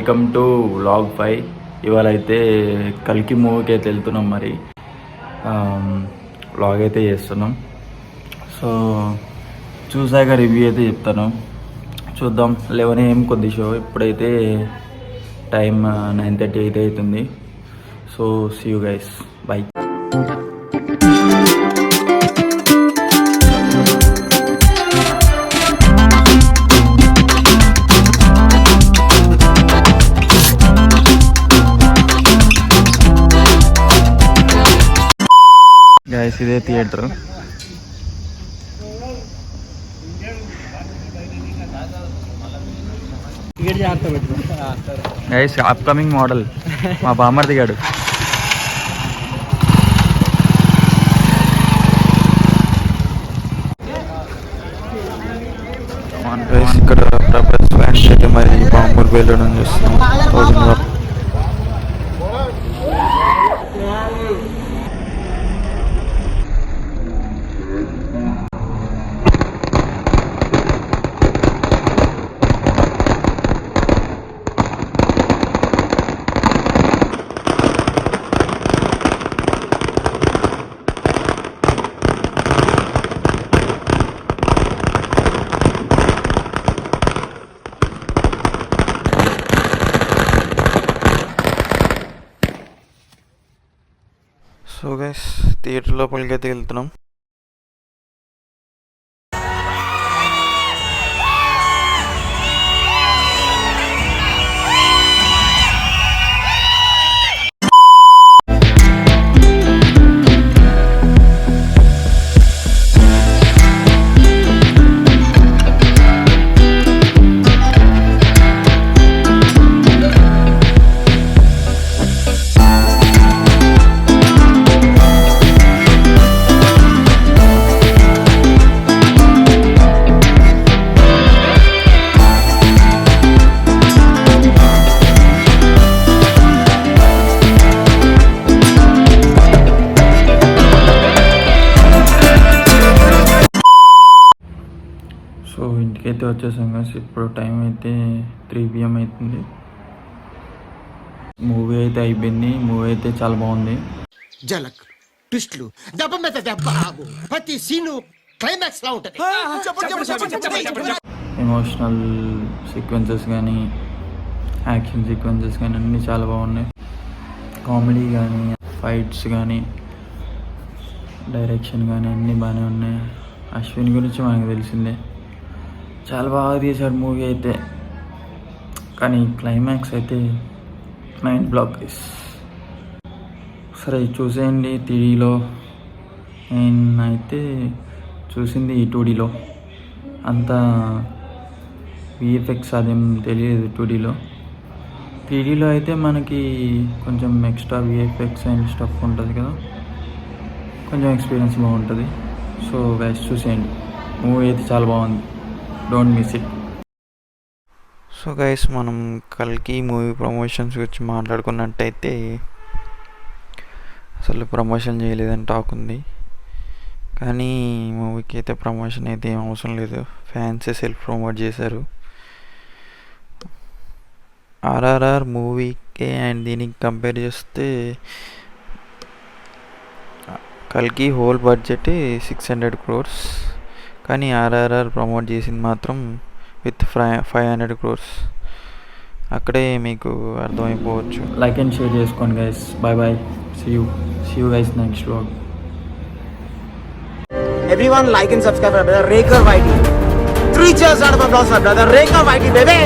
Welcome to vlog 5. ఇవాళ అయితే కల్కి మూవీకి అయితే వెళ్తున్నాం. మరి వ్లాగ్ అయితే చేస్తున్నాం. సో చూసాక రివ్యూ అయితే చెప్తాను. చూద్దాం. 11 AM కొద్ది షో. ఇప్పుడైతే టైం 9:30 అయితే అవుతుంది. So see you guys, bye. Guys ఇదే థియేటర్. గైస్ అప్కమింగ్ మోడల్ మా బామ్మర్ దిగాడు. ఇక్కడ ప్రభాస్ ఫ్యాన్స్ అయితే మరి బాంబులు వెళ్ళడం చూస్తున్నాం. సో గైస్ థియేటర్ లోపలికి అయితే వెళ్తున్నాం. సో ఇంటికైతే వచ్చేసాం కదా. ఇప్పుడు టైం అయితే 3 PM అవుతుంది. మూవీ అయితే అయిపోయింది. మూవీ అయితే చాలా బాగుంది. జలక్ ట్విస్ట్లు దెబ్బ మీద దెబ్బ ప్రతి సీను క్లైమాక్స్ లా ఉంటది. ఎమోషనల్ సీక్వెన్సెస్ కానీ, యాక్షన్ సీక్వెన్సెస్ కానీ అన్నీ చాలా బాగున్నాయి. కామెడీ కానీ, ఫైట్స్ కానీ, డైరెక్షన్ కానీ అన్నీ బాగానే ఉన్నాయి. అశ్విన్ గురించి మనకు తెలిసిందే, చాలా బాగా తీశాడు మూవీ అయితే. కానీ క్లైమాక్స్ అయితే మైండ్ బ్లాక్. సరే చూసేయండి 3Dలో. నేనైతే చూసింది 2Dలో. అంత విఎఫ్ఎక్స్ అదేం తెలియదు 2Dలో. 3Dలో అయితే మనకి కొంచెం ఎక్స్ట్రా విఎఫ్ఎక్స్ అండ్ స్టఫ్ ఉంటుంది కదా, కొంచెం ఎక్స్పీరియన్స్ బాగుంటుంది. సో గైస్ చూసేయండి, మూవీ అయితే చాలా బాగుంది. Don't miss it. So guys మనం కల్కి మూవీ ప్రమోషన్స్ గురించి మాట్లాడుకున్నట్టయితే అసలు ప్రమోషన్ చేయలేదని టాక్ ఉంది. కానీ మూవీకి అయితే ప్రమోషన్ అయితే ఏం అవసరం లేదు. ఫ్యాన్సే సెల్ఫ్ ప్రమోట్ చేశారు. RRR మూవీకి అండ్ దీనికి కంపేర్ చేస్తే కల్కి హోల్ బడ్జెట్ 600 crores. కానీ RRR ప్రమోట్ చేసింది మాత్రం విత్ 500 crores. అక్కడే మీకు అర్థమైపోవచ్చు. లైక్ అండ్ షేర్ చేసుకోండి guys. Bye bye. See you guys next vlog. Everyone like and subscribe my brother Rekar YT. 3 cheers out of applause for brother Rekar YT baby.